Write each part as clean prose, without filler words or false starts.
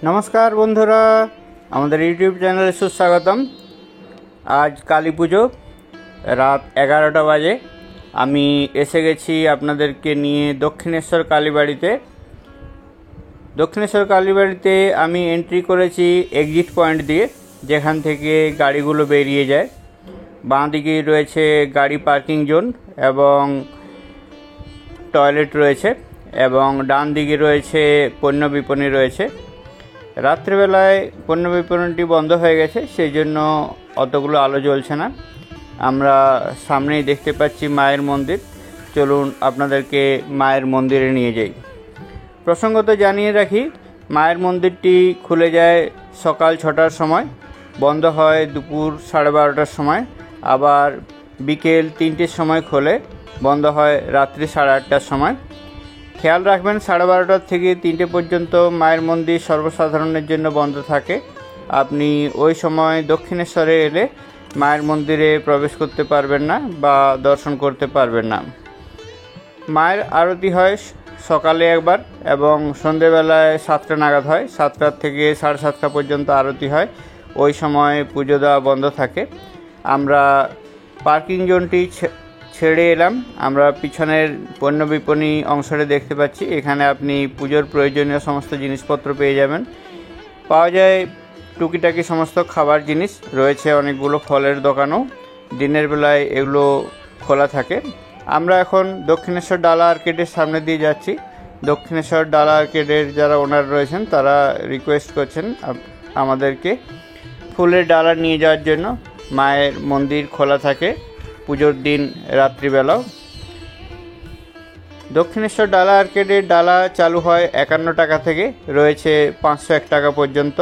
नमस्कार बंधुरा आमादेर यूट्यूब चैनेले सुस्वागतम। आज काली पुजो रात 11टा बाजे आमी एसे गेছি आपनादेरके निये दक्षिणेश्वर कालीबाड़ीते। दक्षिणेश्वर कालीबाड़ीते आमी एंट्री करेছি एग्जिट पॉइंट दिए, जेखान थेके गाड़ीगुलो बेरिये जाए। बाঁ दिके रयेছে गाड़ी पार्किंग जोन एवं टयलेट रयेছে एवं डान दिके रयेছে पण्य विपणी रयेছে। রাত্রিবেলায় পণ্য বিপণনটি বন্ধ হয়ে গেছে, সেই জন্য অতগুলো আলো জ্বলছে না। আমরা সামনেই দেখতে পাচ্ছি মায়ের মন্দির। চলুন আপনাদেরকে মায়ের মন্দিরে নিয়ে যাই। প্রসঙ্গত জানিয়ে রাখি, মায়ের মন্দিরটি খুলে যায় সকাল 6টার সময়, বন্ধ হয় দুপুর 12:30টার সময়, আবার বিকেল 3টের সময় খোলে, বন্ধ হয় রাত্রি 8:30টার সময়। খেয়াল রাখবেন 12:30টা থেকে 3টে পর্যন্ত মায়ের মন্দির সর্বসাধারণের জন্য বন্ধ থাকে। আপনি ওই সময় দক্ষিণেশ্বরে এলে মায়ের মন্দিরে প্রবেশ করতে পারবেন না বা দর্শন করতে পারবেন না। মায়ের আরতি হয় সকালে একবার এবং সন্ধেবেলায় 7টা নাগাদ হয়। 7টা থেকে 7:30টা পর্যন্ত আরতি হয়, ওই সময় পুজো দেওয়া বন্ধ থাকে। আমরা পার্কিং জোনটি ছেড়ে এলাম। আমরা পিছনের পণ্য বিপণী অংশে দেখতে পাচ্ছি, এখানে আপনি পুজোর প্রয়োজনীয় সমস্ত জিনিসপত্র পেয়ে যাবেন। পাওয়া যায় টুকিটাকি সমস্ত খাবার জিনিস, রয়েছে অনেকগুলো ফলের দোকানও। দিনের বেলায় এগুলো খোলা থাকে। আমরা এখন দক্ষিণেশ্বর ডালা আর্কেডের সামনে দিয়ে যাচ্ছি। দক্ষিণেশ্বর ডালা আর্কেডের যারা ওনার রয়েছেন তারা রিকোয়েস্ট করছেন আমাদেরকে ফুলের ডালা নিয়ে যাওয়ার জন্য। মায়ের মন্দির খোলা থাকে পুজোর দিন রাত্রিবেলাও। দক্ষিণেশ্বর ডালা আর্কেডের ডালা চালু হয় 51 টাকা থেকে, রয়েছে 501 টাকা পর্যন্ত।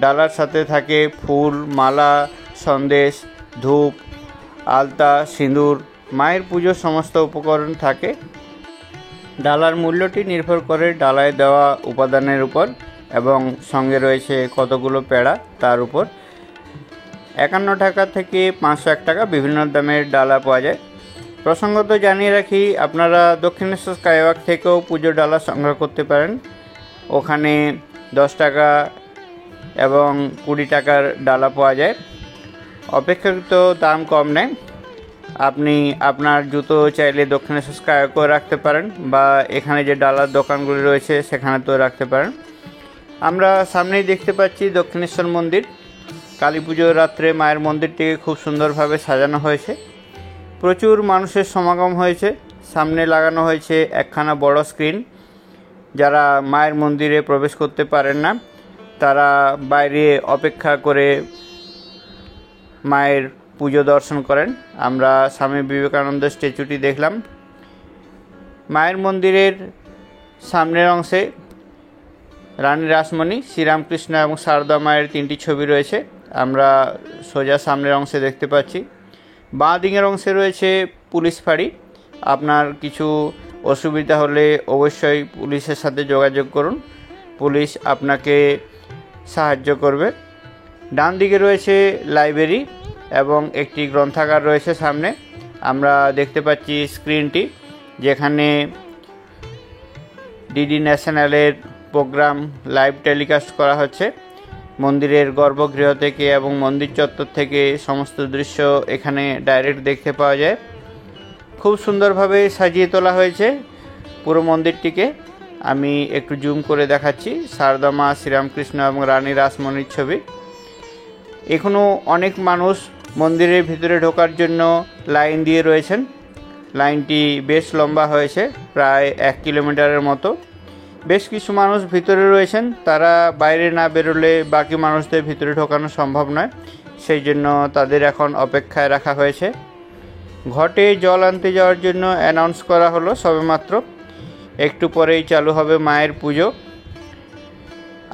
ডালার সাথে থাকে ফুল, মালা, সন্দেশ, ধূপ, আলতা, সিঁদুর, মায়ের পুজোর সমস্ত উপকরণ থাকে। ডালার মূল্যটি নির্ভর করে ডালায় দেওয়া উপাদানের উপর এবং সঙ্গে রয়েছে কতগুলো পেড়া তার উপর। 51 টাকা থেকে 501 টাকা বিভিন্ন দামের ডালা পাওয়া যায়। প্রসঙ্গত জানিয়ে রাখি, আপনারা দক্ষিণেশ্বর স্কাইওয়াক থেকেও পুজোর ডালা সংগ্রহ করতে পারেন। ওখানে 10 টাকা এবং 20 টাকার ডালা পাওয়া যায়, অপেক্ষাকৃত দাম কম নেয়। আপনি আপনার জুতো চাইলে দক্ষিণেশ্বর স্কাইওয়াকেও রাখতে পারেন বা এখানে যে ডালার দোকানগুলি রয়েছে সেখানেতেও রাখতে পারেন। আমরা সামনেই দেখতে পাচ্ছি দক্ষিণেশ্বর মন্দির। কালী পুজোর রাত্রে মায়ের মন্দিরটিকে খুব সুন্দরভাবে সাজানো হয়েছে। প্রচুর মানুষের সমাগম হয়েছে। সামনে লাগানো হয়েছে একখানা বড় স্ক্রিন। যারা মায়ের মন্দিরে প্রবেশ করতে পারেন না তারা বাইরে অপেক্ষা করে মায়ের পুজো দর্শন করেন। আমরা স্বামী বিবেকানন্দ স্ট্যাচুটি দেখলাম। মায়ের মন্দিরের সামনের অংশে রানী রাসমণি, শ্রীরামকৃষ্ণ এবং সারদা মায়ের 3টি ছবি রয়েছে। আমরা সোজা সামনের অংশে দেখতে পাচ্ছি। বাঁ দিকের অংশে রয়েছে পুলিশ ফাঁড়ি। আপনার কিছু অসুবিধা হলে অবশ্যই পুলিশের সাথে যোগাযোগ করুন, পুলিশ আপনাকে সাহায্য করবে। ডান দিকে রয়েছে লাইব্রেরি এবং একটি গ্রন্থাগার রয়েছে সামনে। আমরা দেখতে পাচ্ছি স্ক্রিনটি, যেখানে ডিডি ন্যাশনালের প্রোগ্রাম লাইভ টেলিকাস্ট করা হচ্ছে। মন্দিরের গর্ভগৃহ থেকে এবং মন্দির চত্বর থেকে সমস্ত দৃশ্য এখানে ডাইরেক্ট দেখতে পাওয়া যায়। খুব সুন্দরভাবে সাজিয়ে তোলা হয়েছে পুরো মন্দিরটিকে। আমি একটু জুম করে দেখাচ্ছি সারদা মা, শ্রীরামকৃষ্ণ এবং রানী রাসমণির ছবি। এখনও অনেক মানুষ মন্দিরের ভিতরে ঢোকার জন্য লাইন দিয়ে রয়েছেন। লাইনটি বেশ লম্বা হয়েছে, প্রায় 1 কিলোমিটারের মতো। বেশ কিছু মানুষ ভিতরে রয়েছেন, তারা বাইরে না বেরোলে বাকি মানুষদের ভিতরে ঢোকানো সম্ভব নয়, সেই জন্য তাদের এখন অপেক্ষায় রাখা হয়েছে। ঘটে জল আনতে যাওয়ার জন্য অ্যানাউন্স করা হলো সবেমাত্র। একটু পরেই চালু হবে মায়ের পুজো।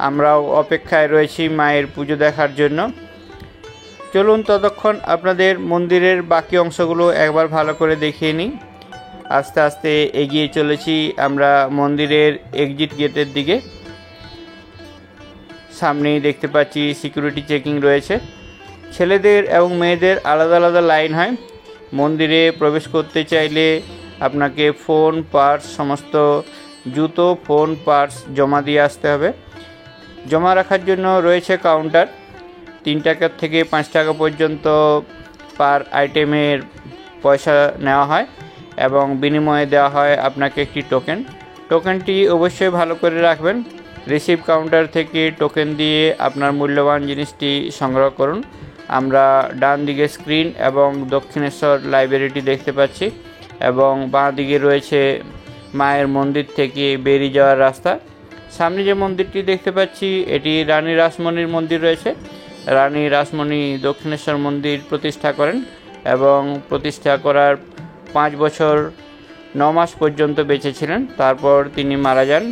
আমরাও অপেক্ষায় রয়েছি মায়ের পুজো দেখার জন্য। চলুন ততক্ষণ আপনাদের মন্দিরের বাকি অংশগুলো একবার ভালো করে দেখিয়ে নিই। আস্তে আস্তে এগিয়ে চলেছি আমরা মন্দিরের এক্সিট গেটের দিকে। সামনেই দেখতে পাচ্ছি সিকিউরিটি চেকিং রয়েছে। ছেলেদের এবং মেয়েদের আলাদা আলাদা লাইন হয়। মন্দিরে প্রবেশ করতে চাইলে আপনাকে ফোন, পার্স, সমস্ত জুতো, ফোন, পার্স জমা দিয়ে আসতে হবে। জমা রাখার জন্য রয়েছে কাউন্টার। 3 টাকা থেকে 5 টাকা পর্যন্ত পার আইটেমের পয়সা নেওয়া হয় এবং বিনিময়ে দেওয়া হয় আপনাকে একটি টোকেনটি অবশ্যই ভালো করে রাখবেন। রিসিভ কাউন্টার থেকে টোকেন দিয়ে আপনার মূল্যবান জিনিসটি সংগ্রহ করুন। আমরা ডান দিকে স্ক্রিন এবং দক্ষিণেশ্বর লাইব্রেরিটি দেখতে পাচ্ছি এবং বাঁ দিকে রয়েছে মায়ের মন্দির থেকে বেরিয়ে যাওয়ার রাস্তা। সামনে যে মন্দিরটি দেখতে পাচ্ছি এটি রানী রাসমণির মন্দির রয়েছে। রানী রাসমণি দক্ষিণেশ্বর মন্দির প্রতিষ্ঠা করেন এবং প্রতিষ্ঠা করার 5 বছর 9 মাস পর্যন্ত বেঁচে ছিলেন, তারপর তিনি মারা যান।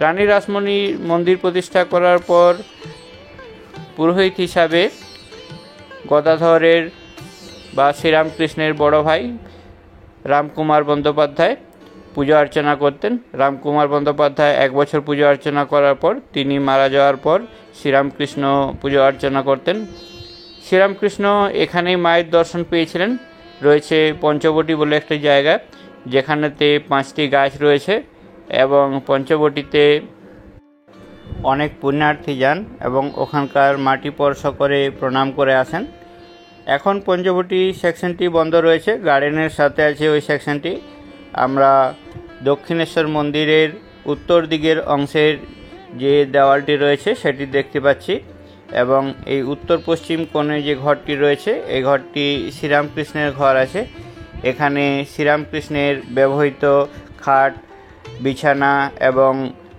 রানী রাসমণি মন্দির প্রতিষ্ঠা করার পর পুরোহিত হিসাবে গদাধরের বা শ্রীরামকৃষ্ণের বড় ভাই রামকুমার বন্দ্যোপাধ্যায় পুজো অর্চনা করতেন। রামকুমার বন্দ্যোপাধ্যায় 1 বছর পুজো অর্চনা করার পর তিনি মারা যাওয়ার পর শ্রীরামকৃষ্ণ পুজো অর্চনা করতেন। শ্রীরামকৃষ্ণ এখানেই মায়ের দর্শন পেয়েছিলেন। রয়েছে পঞ্চবটী বলে একটা জায়গা যেখানেতে 5টি গাছ রয়েছে এবং পঞ্চবটিতে অনেক পুণ্যার্থী যান এবং ওখানকার মাটি স্পর্শ করে প্রণাম করে আসেন। এখন পঞ্চবটি সেকশনটি বন্ধ রয়েছে, গার্ডেনের সাথে আছে ওই সেকশনটি। আমরা দক্ষিণেশ্বর মন্দিরের উত্তর দিকের অংশের যে দেওয়ালটি রয়েছে সেটি দেখতে পাচ্ছি এবং এই উত্তর পশ্চিম কোণে যে ঘরটি রয়েছে এই ঘরটি শ্রীরামকৃষ্ণের ঘর আছে। এখানে শ্রীরামকৃষ্ণের ব্যবহৃত খাট, বিছানা এবং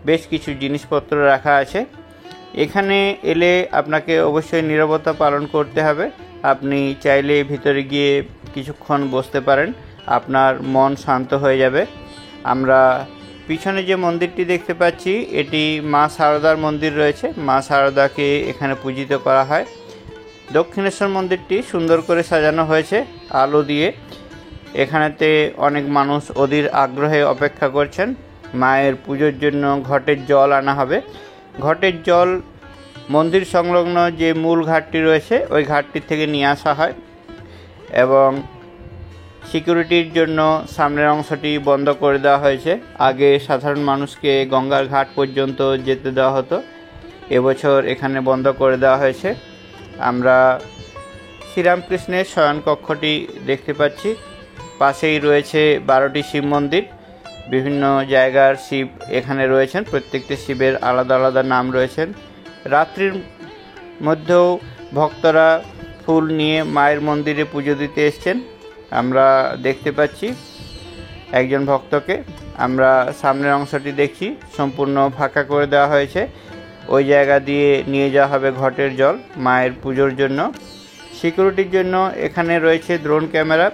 বেশ কিছু জিনিসপত্র রাখা আছে। এখানে এলে আপনাকে অবশ্যই নীরবতা পালন করতে হবে। আপনি চাইলে ভিতরে গিয়ে কিছুক্ষণ বসতে পারেন, আপনার মন শান্ত হয়ে যাবে। আমরা পিছনে যে মন্দিরটি দেখতে পাচ্ছি এটি মা শারদার মন্দির রয়েছে। মা শারদাকে এখানে পূজিত করা হয়। দক্ষিণেশ্বর মন্দিরটি সুন্দর করে সাজানো হয়েছে আলো দিয়ে। এখানেতে অনেক মানুষ অধীর আগ্রহে অপেক্ষা করছেন। মায়ের পুজোর জন্য ঘটের জল আনা হবে। ঘটের জল মন্দির সংলগ্ন যে মূল ঘাটটি রয়েছে ওই ঘাটটি থেকে নিয়ে আসা হয় এবং সিকিউরিটির জন্য সামনের অংশটি বন্ধ করে দেওয়া হয়েছে। আগে সাধারণ মানুষকে গঙ্গার ঘাট পর্যন্ত যেতে দেওয়া হতো, এবছর এখানে বন্ধ করে দেওয়া হয়েছে। আমরা শ্রীরামকৃষ্ণের শয়নকক্ষটি দেখতে পাচ্ছি। পাশেই রয়েছে 12টি শিব মন্দির। বিভিন্ন জায়গার শিব এখানে রয়েছেন, প্রত্যেকটি শিবের আলাদা আলাদা নাম রয়েছেন। রাত্রির মধ্যেও ভক্তরা ফুল নিয়ে মায়ের মন্দিরে পুজো দিতে এসছেন। আমরা দেখতে পাচ্ছি একজন ভক্তকে। আমরা সামনের অংশটি দেখছি সম্পূর্ণ ফাঁকা করে দেওয়া হয়েছে। ওই জায়গা দিয়ে নিয়ে যাওয়া হবে ঘটের জল মায়ের পুজোর জন্য। সিকিউরিটির জন্য এখানে রয়েছে ড্রোন ক্যামেরা।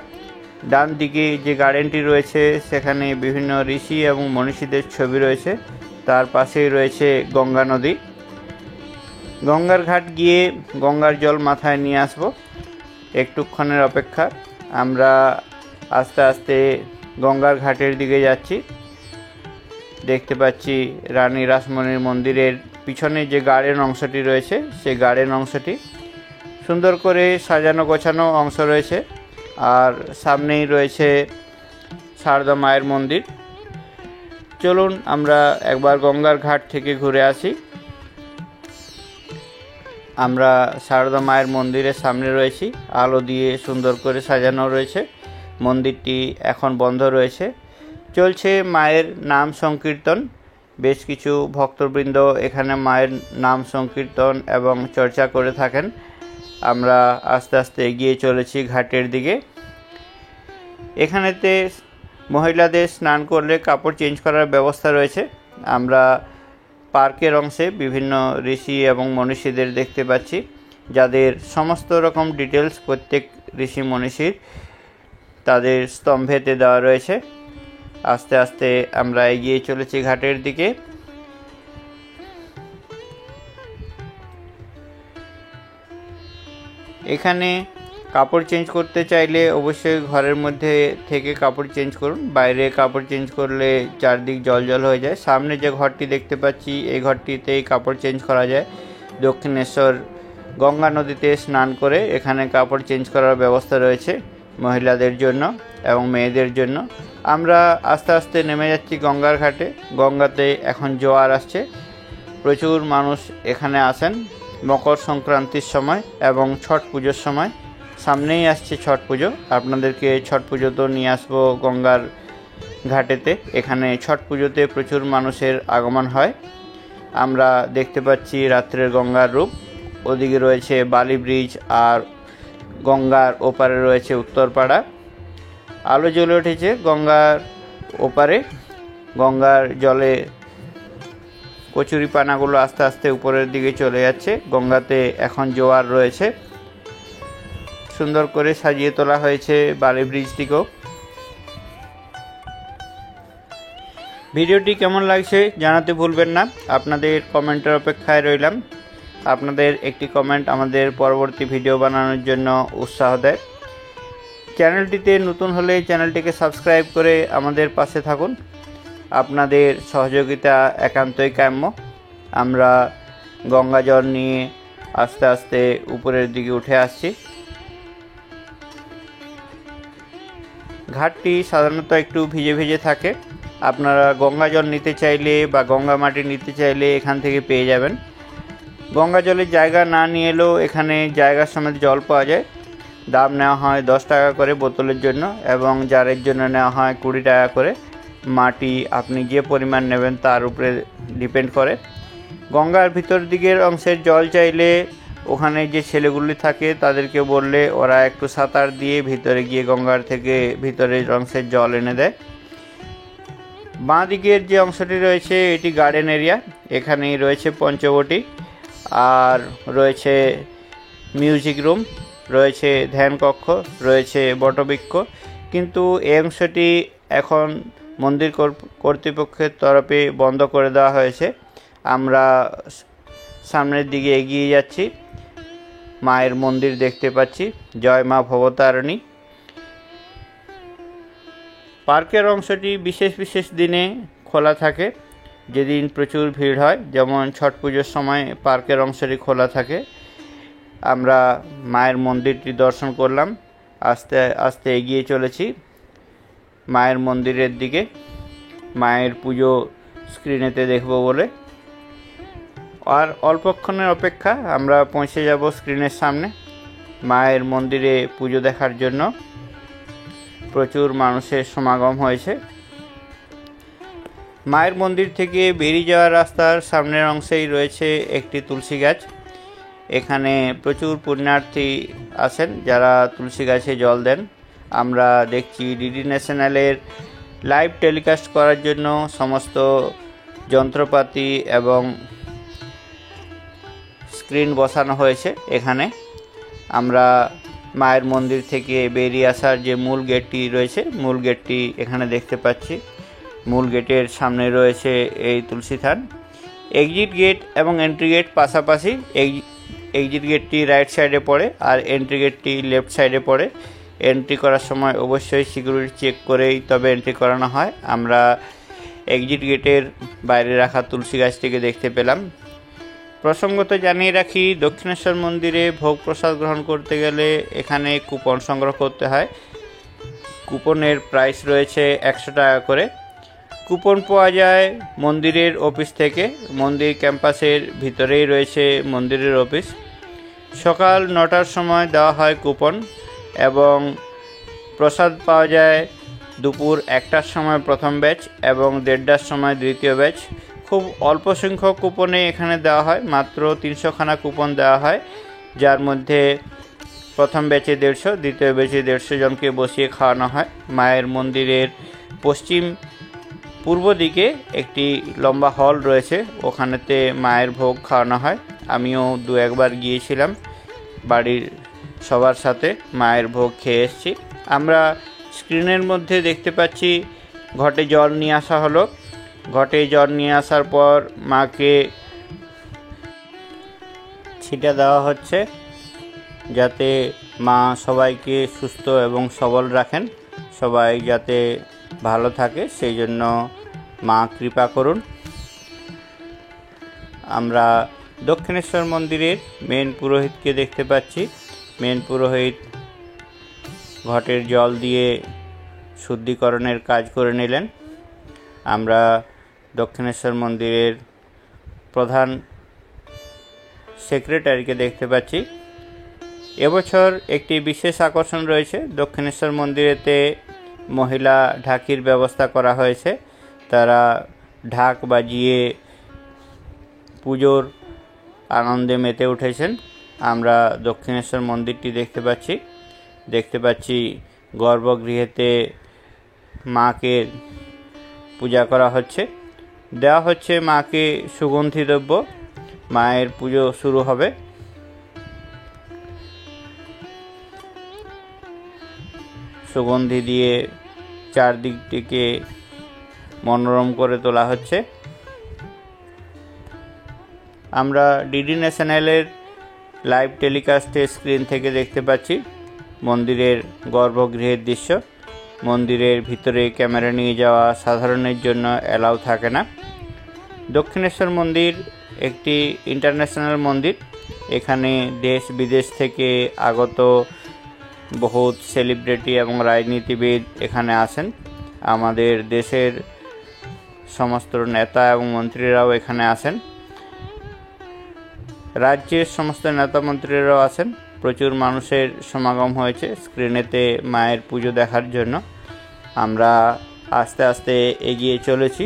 ডান দিকে যে গার্ডেনটি রয়েছে সেখানে বিভিন্ন ঋষি এবং মনীষীদের ছবি রয়েছে। তার পাশেই রয়েছে গঙ্গা নদী। গঙ্গার ঘাট গিয়ে গঙ্গার জল মাথায় নিয়ে আসব, একটুক্ষণের অপেক্ষা। আমরা আস্তে আস্তে গঙ্গার ঘাটের দিকে যাচ্ছি। দেখতে পাচ্ছি রানী রাসমণির মন্দিরের পিছনে যে গার্ডেন অংশটি রয়েছে সেই গার্ডেন অংশটি সুন্দর করে সাজানো গোছানো অংশ রয়েছে। আর সামনেই রয়েছে শারদা মায়ের মন্দির। চলুন আমরা একবার গঙ্গার ঘাট থেকে ঘুরে আসি। আমরা শারদা মায়ের মন্দিরের সামনে রয়েছি, আলো দিয়ে সুন্দর করে সাজানো রয়েছে। মন্দিরটি এখন বন্ধ রয়েছে। চলছে মায়ের নাম সংকীর্তন। বেশ কিছু ভক্তবৃন্দ এখানে মায়ের নাম সংকীর্তন এবং চর্চা করে থাকেন। আমরা আস্তে আস্তে এগিয়ে চলেছি ঘাটের দিকে। এখানেতে মহিলাদের স্নান করলে কাপড় চেঞ্জ করার ব্যবস্থা রয়েছে। আমরা পার্কের অংশে বিভিন্ন ঋষি এবং মনীষীদের দেখতে পাচ্ছি, যাদের সমস্ত রকম ডিটেলস প্রত্যেক ঋষি মনীষীর তাদের স্তম্ভেতে দেওয়া রয়েছে। আস্তে আস্তে আমরা এগিয়ে চলেছি ঘাটের দিকে। এখানে কাপড় চেঞ্জ করতে চাইলে অবশ্যই ঘরের মধ্যে থেকে কাপড় চেঞ্জ করুন, বাইরে কাপড় চেঞ্জ করলে চারদিক জল জল হয়ে যায়। সামনে যে ঘরটি দেখতে পাচ্ছি এই ঘরটিতেই কাপড় চেঞ্জ করা যায়। দক্ষিণেশ্বর গঙ্গা নদীতে স্নান করে এখানে কাপড় চেঞ্জ করার ব্যবস্থা রয়েছে মহিলাদের জন্য এবং মেয়েদের জন্য। আমরা আস্তে আস্তে নেমে যাচ্ছি গঙ্গার ঘাটে। গঙ্গাতে এখন জোয়ার আসছে। প্রচুর মানুষ এখানে আসেন মকর সংক্রান্তির সময় এবং ছট পুজোর সময়। সামনেই আসছে ছট পুজো, আপনাদেরকে ছট পুজো তো নিয়ে আসবো গঙ্গার ঘাটেতে। এখানে ছট পুজোতে প্রচুর মানুষের আগমন হয়। আমরা দেখতে পাচ্ছি রাত্রের গঙ্গার রূপ। ওদিকে রয়েছে বালি ব্রিজ আর গঙ্গার ওপারে রয়েছে উত্তরপাড়া। আলো জ্বলে উঠেছে গঙ্গার ওপারে। গঙ্গার জলে কচুরিপানাগুলো আস্তে আস্তে উপরের দিকে চলে যাচ্ছে। গঙ্গাতে এখন জোয়ার রয়েছে। সুন্দর করে সাজিয়ে তোলা হয়েছে বালি ব্রিজটিকেও। ভিডিওটি কেমন লাগছে জানাতে ভুলবেন না। আপনাদের কমেন্টের অপেক্ষায় রইলাম। আপনাদের একটি কমেন্ট আমাদের পরবর্তী ভিডিও বানানোর জন্য উৎসাহ দেয়। চ্যানেলটিতে নতুন হলে চ্যানেলটিকে সাবস্ক্রাইব করে আমাদের পাশে থাকুন। আপনাদের সহযোগিতা একান্তই কাম্য। আমরা গঙ্গা জল নিয়ে আস্তে আস্তে উপরের দিকে উঠে আসছি। ঘাটটি সাধারণত একটু ভিজে ভিজে থাকে। আপনারা গঙ্গা জল নিতে চাইলে বা গঙ্গা মাটি নিতে চাইলে এখান থেকে পেয়ে যাবেন। গঙ্গা জলের জায়গা না নিয়ে এলেও এখানে জায়গার সমেত জল পাওয়া যায়। দাম নেওয়া হয় 10 টাকা করে বোতলের জন্য এবং জারের জন্য নেওয়া হয় 20 টাকা করে। মাটি আপনি যে পরিমাণ নেবেন তার উপরে ডিপেন্ড করে। গঙ্গার ভিতর দিকের অংশের জল চাইলে ওখানে যে ছেলেগুলি থাকে তাদেরকে বললে ওরা একটু সাঁতার দিয়ে ভিতরে গিয়ে গঙ্গার থেকে ভিতরের অংশের জল এনে দেয়। বাঁ দিকের যে অংশটি রয়েছে এটি গার্ডেন এরিয়া। এখানেই রয়েছে পঞ্চবটি, আর রয়েছে মিউজিক রুম, রয়েছে ধ্যান কক্ষ, রয়েছে বটবৃক্ষ। কিন্তু এই অংশটি এখন মন্দির কর্তৃপক্ষের তরফে বন্ধ করে দেওয়া হয়েছে। আমরা সামনের দিকে এগিয়ে যাচ্ছি। মায়ের মন্দির দেখতে পাচ্ছি, জয় মা ভবতারিণী। পার্কের অংশটি বিশেষ বিশেষ দিনে খোলা থাকে, যেদিন প্রচুর ভিড় হয়, যেমন ছট পুজোর সময় পার্কের অংশটি খোলা থাকে। আমরা মায়ের মন্দিরটি দর্শন করলাম। আস্তে আস্তে এগিয়ে চলেছি মায়ের মন্দিরের দিকে, মায়ের পুজো স্ক্রিনেতে দেখব বলে। আর অল্পক্ষণের অপেক্ষা, আমরা পৌঁছে যাব স্ক্রিনের সামনে। মায়ের মন্দিরে পুজো দেখার জন্য প্রচুর মানুষের সমাগম হয়েছে। মায়ের মন্দির থেকে বেরিয়ে যাওয়ার রাস্তার সামনের অংশেই রয়েছে একটি তুলসী গাছ। এখানে প্রচুর পুণ্যার্থী আসেন যারা তুলসী গাছে জল দেন। আমরা দেখছি ডিডি ন্যাশনালের লাইভ টেলিকাস্ট করার জন্য সমস্ত যন্ত্রপাতি এবং স্ক্রিন বসানো হয়েছে এখানে। আমরা মায়ের মন্দির থেকে বেরিয়ে আসার যে মূল গেটটি রয়েছে, মূল গেটটি এখানে দেখতে পাচ্ছি। মূল গেটের সামনে রয়েছে এই তুলসী থান। এক্সিট গেট এবং এন্ট্রি গেট পাশাপাশি। এক্সিট গেটটি রাইট সাইডে পড়ে আর এন্ট্রি গেটটি লেফট সাইডে পড়ে। এন্ট্রি করার সময় অবশ্যই সিকিউরিটি চেক করেই তবে এন্ট্রি করানো হয়। আমরা এক্সিট গেটের বাইরে রাখা তুলসী গাছটিকে দেখতে পেলাম। প্রসঙ্গত জানিয়ে রাখি, দক্ষিণেশ্বর মন্দিরে ভোগ প্রসাদ গ্রহণ করতে গেলে এখানে কুপন সংগ্রহ করতে হয়। কুপনের প্রাইস রয়েছে 100 টাকা করে। কুপন পাওয়া যায় মন্দিরের অফিস থেকে। মন্দির ক্যাম্পাসের ভিতরেই রয়েছে মন্দিরের অফিস। সকাল 9টার সময় দেওয়া হয় কুপন এবং প্রসাদ পাওয়া যায় দুপুর 1টার সময় প্রথম ব্যাচ এবং 1:30টার সময় দ্বিতীয় ব্যাচ। খুব অল্প সংখ্যক কুপনে এখানে দেওয়া হয়, মাত্র 300 খানা কুপন দেওয়া হয়, যার মধ্যে প্রথম ব্যাচে 150, দ্বিতীয় ব্যাচে 150 জনকে বসিয়ে খাওয়ানো হয়। মায়ের মন্দিরের পশ্চিম পূর্ব দিকে একটি লম্বা হল রয়েছে, ওখানেতে মায়ের ভোগ খাওয়ানো হয়। আমিও 2-1 গিয়েছিলাম বাড়ির সবার সাথে, মায়ের ভোগ খেয়ে এসেছি। আমরা স্ক্রিনের মধ্যে দেখতে পাচ্ছি ঘটে জল নিয়ে আসা হলো। ঘটে জল নিয়ে আসার পর মাকে ছিটা দেওয়া হচ্ছে, যাতে মা সবাইকে সুস্থ এবং সবল রাখেন, সবাই যাতে ভালো থাকে, সেই জন্য মা কৃপা করুন। আমরা দক্ষিণেশ্বর মন্দিরের মেন পুরোহিতকে দেখতে পাচ্ছি। মেন পুরোহিত ঘটের জল দিয়ে শুদ্ধিকরণের কাজ করে নিলেন। আমরা দক্ষিণেশ্বর মন্দিরের প্রধান সেক্রেটারিকে দেখতে পাচ্ছি। এবছর একটি বিশেষ আকর্ষণ রয়েছে, দক্ষিণেশ্বর মন্দিরেতে মহিলা ঢাকির ব্যবস্থা করা হয়েছে। তারা ঢাক বাজিয়ে পুজোর আনন্দে মেতে উঠেছেন। আমরা দক্ষিণেশ্বর মন্দিরটি দেখতে পাচ্ছি গর্ভগৃহেতে মাকে পূজা করা হচ্ছে, দেওয়া হচ্ছে মাকে সুগন্ধি দ্রব্য। মায়ের পুজো শুরু হবে। সুগন্ধি দিয়ে চারদিকটিকে মনোরম করে তোলা হচ্ছে। আমরা ডিডি ন্যাশনালের লাইভ টেলিকাস্টের স্ক্রিন থেকে দেখতে পাচ্ছি মন্দিরের গর্ভগৃহের দৃশ্য। মন্দিরের ভিতরে ক্যামেরা নিয়ে যাওয়া সাধারণের জন্য অ্যালাউ থাকে না। দক্ষিণেশ্বর মন্দির একটি ইন্টারন্যাশনাল মন্দির। এখানে দেশ বিদেশ থেকে আগত বহুত সেলিব্রিটি এবং রাজনীতিবিদ এখানে আসেন। আমাদের দেশের সমস্ত নেতা এবং মন্ত্রীরাও এখানে আসেন, রাজ্যের সমস্ত নেতা মন্ত্রীরাও আসেন। প্রচুর মানুষের সমাগম হয়েছে স্ক্রিনেতে মায়ের পুজো দেখার জন্য। আমরা আস্তে আস্তে এগিয়ে চলেছি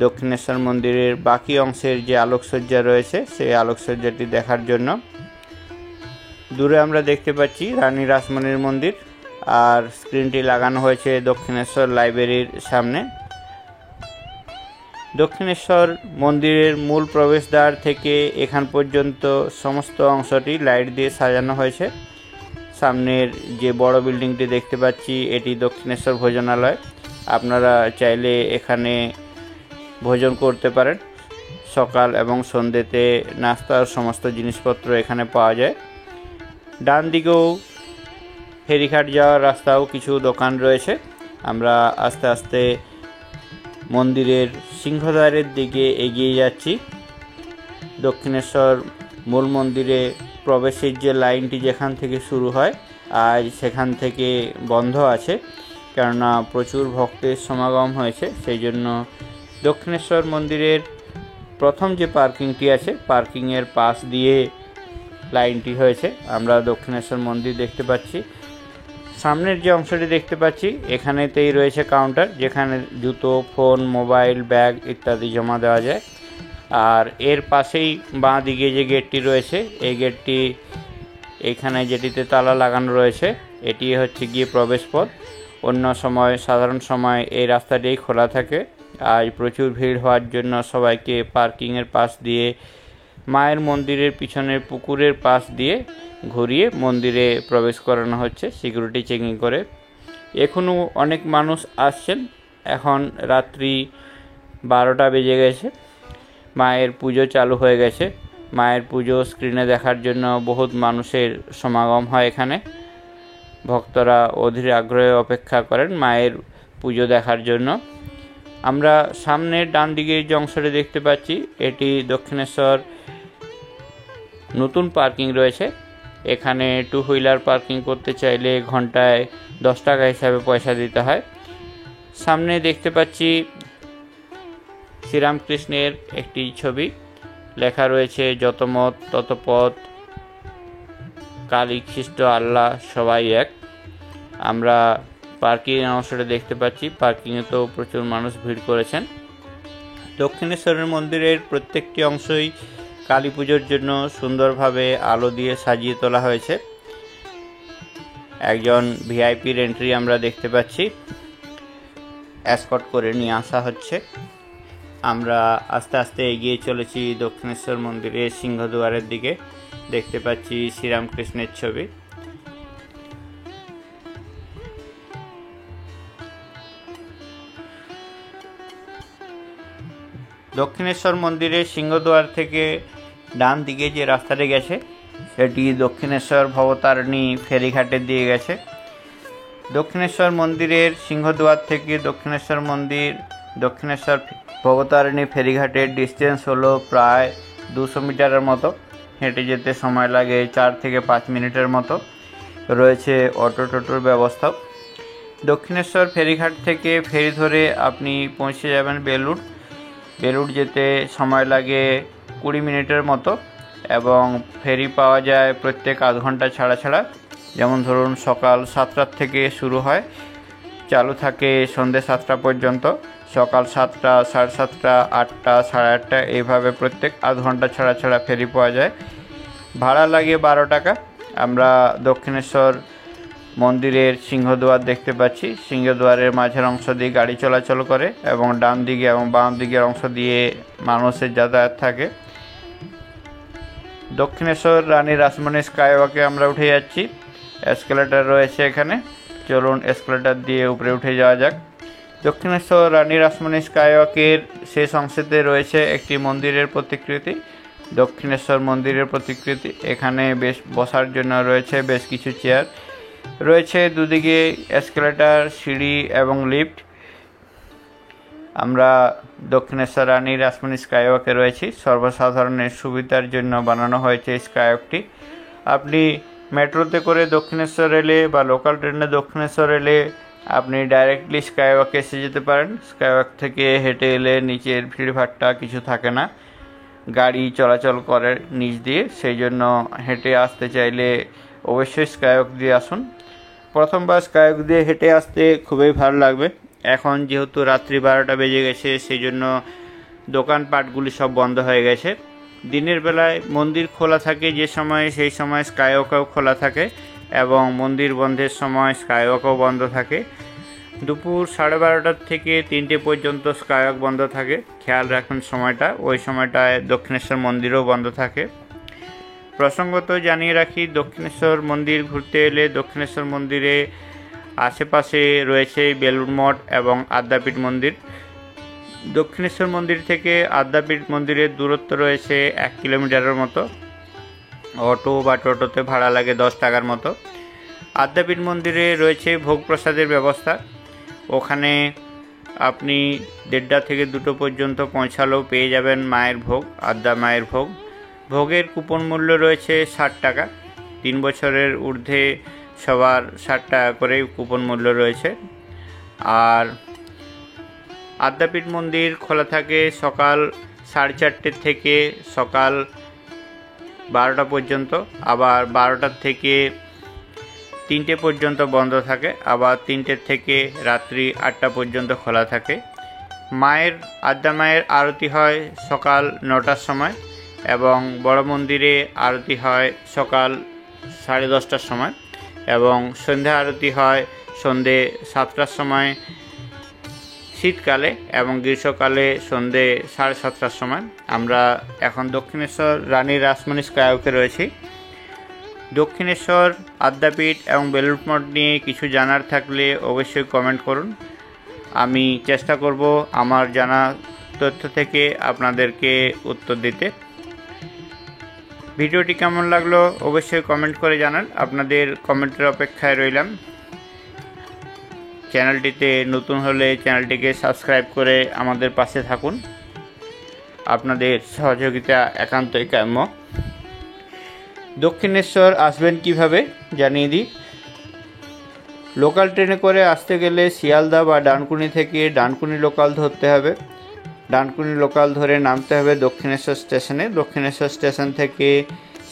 দক্ষিণেশ্বর মন্দিরের বাকি অংশের যে আলোকসজ্জা রয়েছে সেই আলোকসজ্জাটি দেখার জন্য। দূরে আমরা দেখতে পাচ্ছি রানী রাসমণির মন্দির, আর স্ক্রিনটি লাগানো হয়েছে দক্ষিণেশ্বর লাইব্রেরির সামনে। দক্ষিণেশ্বর মন্দিরের মূল প্রবেশদ্বার থেকে এখান পর্যন্ত সমস্ত অংশটি লাইট দিয়ে সাজানো হয়েছে। সামনের যে বড় বিল্ডিংটি দেখতে পাচ্ছি এটি দক্ষিণেশ্বর ভোজনালয়। আপনারা চাইলে এখানে ভোজন করতে পারেন। সকাল এবং সন্ধ্যেতে নাস্তার সমস্ত জিনিসপত্র এখানে পাওয়া যায়। ডান দিকেও ফেরিঘাট যাওয়ার রাস্তাও কিছু দোকান রয়েছে। আমরা আস্তে আস্তে মন্দিরের সিংহদ্বারের দিকে এগিয়ে যাচ্ছি। দক্ষিণেশ্বর মূল মন্দিরে প্রবেশের যে লাইনটি যেখান থেকে শুরু হয় আজ সেখান থেকে বন্ধ আছে, কেননা প্রচুর ভক্তের সমাগম হয়েছে। সেই জন্য দক্ষিণেশ্বর মন্দিরের প্রথম যে পার্কিংটি আছে পার্কিংয়ের পাশ দিয়ে লাইনটি হয়েছে। আমরা দক্ষিণেশ্বর মন্দির দেখতে পাচ্ছি। সামনের যে অংশটি দেখতে পাচ্ছি এখানেতেই রয়েছে কাউন্টার, যেখানে জুতো, ফোন, মোবাইল, ব্যাগ ইত্যাদি জমা দেওয়া যায়। আর এর পাশেই বাঁ দিকে যে গেটটি রয়েছে এই গেটটি এখানে যেটিতে তালা লাগানো রয়েছে এটি হচ্ছে গিয়ে প্রবেশ পথ। অন্য সময় সাধারণ সময় এই রাস্তাটি খোলা থাকে। আজ প্রচুর ভিড় হওয়ার জন্য সবাইকে পার্কিংয়ের পাশ দিয়ে মায়ের মন্দিরের পিছনের পুকুরের পাশ দিয়ে ঘুরিয়ে মন্দিরে প্রবেশ করানো হচ্ছে সিকিউরিটি চেকিং করে। এখনও অনেক মানুষ আসছেন। এখন রাত্রি 12টা বেজে গেছে। মায়ের পুজো চালু হয়ে গেছে। মায়ের পুজো স্ক্রিনে দেখার জন্য বহুত মানুষের সমাগম হয় এখানে। ভক্তরা অধীর আগ্রহে অপেক্ষা করেন মায়ের পুজো দেখার জন্য। আমরা সামনের ডান দিকে যে অংশটি দেখতে পাচ্ছি এটি দক্ষিণেশ্বর নতুন পার্কিং রয়েছে। এখানে টু হুইলার পার্কিং করতে চাইলে ঘন্টায় 10 টাকা হিসাবে পয়সা দিতে হয়। সামনে দেখতে পাচ্ছি শ্রীরামকৃষ্ণের একটি ছবি, লেখা রয়েছে যত মত তত পথ, কালী খ্রিস্ট আল্লাহ সবাই এক। আমরা পার্কিং অংশটা দেখতে পাচ্ছি, পার্কিংয়ে তো প্রচুর মানুষ ভিড় করেছেন। দক্ষিণেশ্বরের মন্দিরের প্রত্যেকটি অংশই কালী পুজোর জন্য সুন্দরভাবে আলো দিয়ে সাজিয়ে তোলা হয়েছে। একজন ভিআইপির এন্ট্রি আমরা দেখতে পাচ্ছি, এসকর্ট করে নিয়ে আসা হচ্ছে। আমরা আস্তে আস্তে এগিয়ে চলেছি দক্ষিণেশ্বর মন্দিরের সিংহদ্বারের দিকে। দেখতে পাচ্ছি শ্রীরামকৃষ্ণের ছবি। দক্ষিণেশ্বর মন্দিরের সিংহদ্বার থেকে ডান দিকে যে রাস্তাটি গেছে সেটি দক্ষিণেশ্বর ভবতারিণী ফেরিঘাটের দিকে গেছে। দক্ষিণেশ্বর মন্দিরের সিংহদ্বার থেকে দক্ষিণেশ্বর ভবতারিণী ফেরিঘাটের ডিস্টেন্স হলো প্রায় 200 মিটারের মতো। হেঁটে যেতে সময় লাগে 4 থেকে 5 মিনিটের মতো। রয়েছে অটো টোটোর ব্যবস্থাও। দক্ষিণেশ্বর ফেরিঘাট থেকে ফেরি ধরে আপনি পৌঁছে যাবেন বেলুড়। বেলুড় যেতে সময় লাগে 20 মিনিটের মতো, এবং ফেরি পাওয়া যায় প্রত্যেক আধ ঘন্টা ছাড়া ছাড়া। যেমন ধরুন সকাল 7টার থেকে শুরু হয়, চালু থাকে সন্ধ্যে 7টা পর্যন্ত। সকাল 7টা, 7:30, 8টা, 8:30 এইভাবে প্রত্যেক আধ ঘন্টা ছাড়া ছাড়া ফেরি পাওয়া যায়। ভাড়া লাগে 12 টাকা। আমরা দক্ষিণেশ্বর মন্দিরের সিংহদ্বার দেখতে পাচ্ছি। সিংহদ্বারের মাঝের অংশ দিয়ে গাড়ি চলাচল করে এবং ডান দিকে এবং বাম দিকের অংশ দিয়ে মানুষের যাতায়াত থাকে। দক্ষিণেশ্বর রানী রাসমণি স্কাইওয়াকে আমরা উঠে যাচ্ছি। এসকেলেটর রয়েছে এখানে, চলুন এসকেলেটর দিয়ে উপরে উঠে যাওয়া যাক। দক্ষিণেশ্বর রানী রাসমণি স্কাইওয়াকের শেষ অংশেতে রয়েছে একটি মন্দিরের প্রতিকৃতি, দক্ষিণেশ্বর মন্দিরের প্রতিকৃতি। এখানে বেশ বসার জন্য রয়েছে বেশ কিছু চেয়ার, রয়েছে দুদিকে এসকেলেটর, সিঁড়ি এবং লিফট। আমরা দক্ষিণেশ্বর রানী রাসমণি স্কাইওয়াকে রয়েছি। সর্বসাধারণের সুবিধার জন্য বানানো হয়েছে এই স্কাইওয়াকটি। আপনি মেট্রোতে করে দক্ষিণেশ্বর এলে বা লোকাল ট্রেনে দক্ষিণেশ্বর এলে আপনি ডাইরেক্টলি স্কাইওয়াকে এসে যেতে পারেন। স্কাইওয়াক থেকে হেঁটে এলে নিচের ভিড়ভাট্টা কিছু থাকে না, গাড়ি চলাচল করে নিচ দিয়ে, সেই জন্য হেঁটে আসতে চাইলে অবশ্যই স্কাইওয়াক দিয়ে আসুন। প্রথমবার স্কাইওয়াক দিয়ে হেঁটে আসতে খুবই ভালো লাগবে। এখন যেহেতু রাত্রি 12টা বেজে গেছে, সেই জন্য দোকানপাটগুলি সব বন্ধ হয়ে গেছে। দিনের বেলায় মন্দির খোলা থাকে যে সময়, সেই সময় স্কাইওয়াকও খোলা থাকে, এবং মন্দির বন্ধের সময় স্কাইওয়াকও বন্ধ থাকে। দুপুর 12:30 থেকে 3টে পর্যন্ত স্কাইওয়াক বন্ধ থাকে। খেয়াল রাখুন সময়টা, ওই সময়টায় দক্ষিণেশ্বর মন্দিরও বন্ধ থাকে। প্রসঙ্গত জানিয়ে রাখি, দক্ষিণেশ্বর মন্দির ঘুরতে এলে দক্ষিণেশ্বর মন্দিরে আশেপাশে রয়েছে বেলুড় মঠ এবং আদ্যাপীঠ মন্দির। দক্ষিণেশ্বর মন্দির থেকে আদ্যাপীঠ মন্দিরের দূরত্ব রয়েছে 1 কিলোমিটারের মতো। অটো বা টোটোতে ভাড়া লাগে 10 টাকার মতো। আদ্যাপীঠ মন্দিরে রয়েছে ভোগ প্রসাদের ব্যবস্থা। ওখানে আপনি 1:30 থেকে 2টো পর্যন্ত পৌঁছালেও পেয়ে যাবেন মায়ের ভোগ, আদ্যা মায়ের ভোগ। ভোগের কুপন মূল্য রয়েছে 60 টাকা। 3 বছরের ঊর্ধ্বে সবার 60 টাকা করেই কুপন মূল্য রয়েছে। আর আদ্যাপীঠ মন্দির খোলা থাকে সকাল 4:30 থেকে সকাল 12টা পর্যন্ত, আবার 12টা থেকে 3টে পর্যন্ত বন্ধ থাকে, আবার 3টে থেকে রাত্রি 8টা পর্যন্ত খোলা থাকে। আদ্যা মায়ের আরতি হয় সকাল 9টার সময়, এবং বড় মন্দিরে আরতি হয় সকাল 10:30টার সময়, এবং সন্ধ্যা আরতি হয় সন্ধে 7টার সময় শীতকালে, এবং গ্রীষ্মকালে সন্ধে 7:30টার সময়। আমরা এখন দক্ষিণেশ্বর রানী রাসমণি স্কাইওয়াকে রয়েছি। দক্ষিণেশ্বর, আদ্যাপীঠ এবং বেলুড় মঠ নিয়ে কিছু জানার থাকলে অবশ্যই কমেন্ট করুন। আমি চেষ্টা করব আমার জানা তথ্য থেকে আপনাদেরকে উত্তর দিতে। ভিডিওটি কেমন লাগলো অবশ্যই কমেন্ট করে জানান। আপনাদের কমেন্টের অপেক্ষায় রইলাম। চ্যানেলটিতে নতুন হলে চ্যানেলটিকে সাবস্ক্রাইব করে আমাদের পাশে থাকুন। আপনাদের সহযোগিতা একান্তই কাম্য। দক্ষিণেশ্বর আসবেন কিভাবে জানিয়ে দিই। লোকাল ট্রেনে করে আসতে গেলে শিয়ালদা বা ডানকুনি থেকে ডানকুনি লোকাল ধরতে হবে। ডানকুনি লোকাল ধরে নামতে হবে দক্ষিণেশ্বর স্টেশনে। দক্ষিণেশ্বর স্টেশন থেকে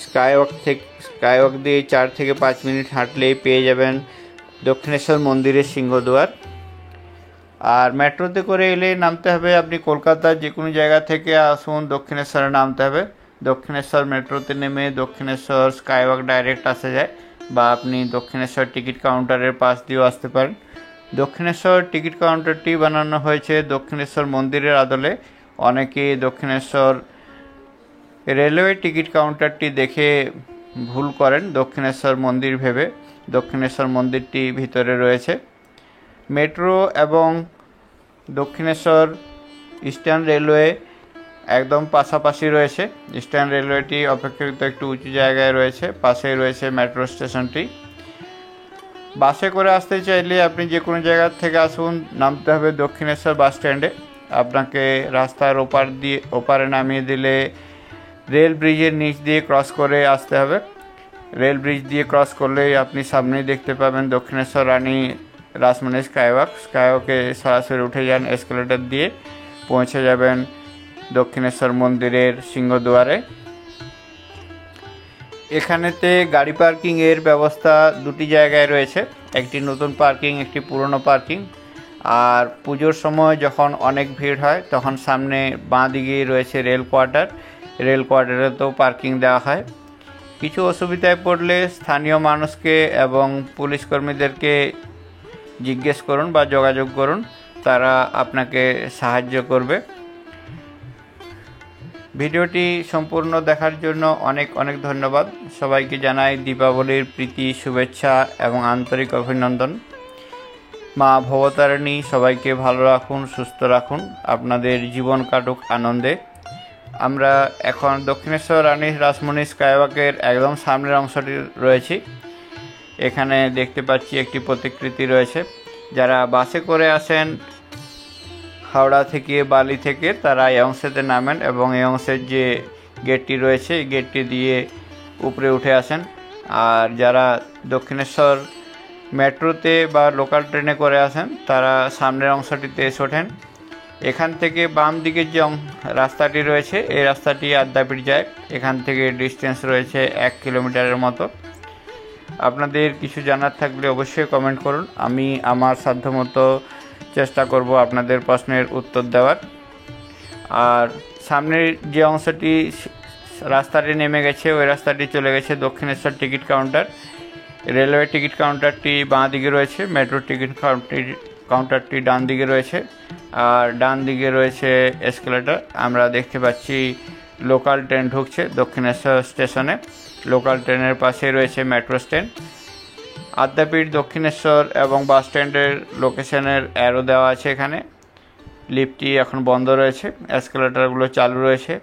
স্কাইওয়াক দিয়ে 4 থেকে 5 মিনিট হাঁটলেই পেয়ে যাবেন দক্ষিণেশ্বর মন্দিরের সিংহদ্বার। আর মেট্রোতে করে এলে নামতে হবে, আপনি কলকাতার যে কোনো জায়গা থেকে আসুন দক্ষিণেশ্বরে নামতে হবে। দক্ষিণেশ্বর মেট্রোতে নেমে দক্ষিণেশ্বর স্কাইওয়াক ডাইরেক্ট আসা যায়, বা আপনি দক্ষিণেশ্বর টিকিট কাউন্টারের পাশ দিয়েও আসতে পারেন। দক্ষিণেশ্বর টিকিট কাউন্টারটি বানানো হয়েছে দক্ষিণেশ্বর মন্দিরের আদলে। অনেকে দক্ষিণেশ্বর রেলওয়ে টিকিট কাউন্টারটি দেখে ভুল করেন, দক্ষিণেশ্বর মন্দির ভেবে। দক্ষিণেশ্বর মন্দিরটি ভিতরে রয়েছে। মেট্রো এবং দক্ষিণেশ্বর ইস্টার্ন রেলওয়ে একদম পাশাপাশি রয়েছে। ইস্টার্ন রেলওয়েটি অপেক্ষাকৃত একটু উঁচু জায়গায় রয়েছে, পাশেই রয়েছে মেট্রো স্টেশনটি। বাসে করে আসতে চাইলে আপনি যে কোনো জায়গা থেকে আসুন, নামতে হবে দক্ষিণেশ্বর বাস স্ট্যান্ডে। আপনাকে রাস্তার ওপারে নামিয়ে দিলে রেল ব্রিজের নিচ দিয়ে ক্রস করে আসতে হবে। রেল ব্রিজ দিয়ে ক্রস করলেই আপনি সামনেই দেখতে পাবেন দক্ষিণেশ্বর রানী রাসমণি স্কাইওয়াক। স্কাইওয়াকে সরাসরি উঠে যান এসকেলেটর দিয়ে, পৌঁছে যাবেন দক্ষিণেশ্বর মন্দিরের সিংহদুয়ারে। এখানেতে গাড়ি পার্কিংয়ের ব্যবস্থা দুটি জায়গায় রয়েছে, একটি নতুন পার্কিং, একটি পুরনো পার্কিং। আর পুজোর সময় যখন অনেক ভিড় হয় তখন সামনে বাঁ দিকেই রয়েছে রেল কোয়ার্টারেতেও পার্কিং দেওয়া হয়। কিছু অসুবিধায় পড়লে স্থানীয় মানুষকে এবং পুলিশ কর্মীদেরকে জিজ্ঞেস করুন বা যোগাযোগ করুন, তারা আপনাকে সাহায্য করবে। ভিডিওটি সম্পূর্ণ দেখার জন্য অনেক অনেক ধন্যবাদ। সবাইকে জানাই দীপাবলির প্রীতি, শুভেচ্ছা এবং আন্তরিক অভিনন্দন। মা ভবতারিণী সবাইকে ভালো রাখুন, সুস্থ রাখুন, আপনাদের জীবন কাটুক আনন্দে। আমরা এখন দক্ষিণেশ্বর রানী রাসমণি স্কাইওয়াকের একদম সামনের অংশটি রয়েছি। এখানে দেখতে পাচ্ছি একটি প্রতিকৃতি রয়েছে। যারা বাসে করে আসেন হাওড়া থেকে, বালি থেকে, তারা এই অংশেতে নামেন এবং এই অংশের যে গেটটি রয়েছে এই গেটটি দিয়ে উপরে উঠে আসেন। আর যারা দক্ষিণেশ্বর মেট্রোতে বা লোকাল ট্রেনে করে আসেন তারা সামনের অংশটিতে এসে ওঠেন। এখান থেকে বাম দিকের যে রাস্তাটি রয়েছে এই রাস্তাটি আদ্যাপীঠ যায়। এখান থেকে ডিস্টেন্স রয়েছে 1 কিলোমিটারের মতো। আপনাদের কিছু জানার থাকলে অবশ্যই কমেন্ট করুন, আমি আমার সাধ্যমতো চেষ্টা করব আপনাদের প্রশ্নের উত্তর দেওয়ার। আর সামনের যে অংশটি রাস্তাটি নেমে গেছে ওই রাস্তাটি চলে গেছে Dakshineswar ticket counter. Railway ticket কাউন্টারটি বাঁ দিকে রয়েছে, মেট্রো টিকিট কাউন্টারটি ডান দিকে রয়েছে, আর ডান দিকে রয়েছে এসকেলেটর। আমরা দেখতে পাচ্ছি লোকাল ট্রেন ঢুকছে দক্ষিণেশ্বর স্টেশনে। লোকাল ট্রেনের পাশে রয়েছে মেট্রো স্ট্যান্ড। আদ্যাপীঠ, দক্ষিণেশ্বর এবং বাস স্ট্যান্ডের লোকেশনের অ্যারো দেওয়া আছে এখানে। লিফটটি এখন বন্ধ রয়েছে, এসকেলেটরগুলো চালু রয়েছে।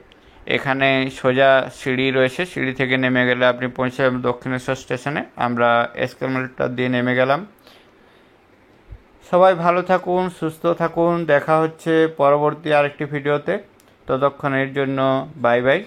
এখানে সোজা সিঁড়ি রয়েছে, সিঁড়ি থেকে নেমে গেলে আপনি পৌঁছে যাবেন দক্ষিণেশ্বর স্টেশনে। আমরা এসকেলেটর দিয়ে নেমে গেলাম। সবাই ভালো থাকুন, সুস্থ থাকুন। দেখা হচ্ছে পরবর্তী আরেকটি ভিডিওতে। ততক্ষণের জন্য বাই বাই।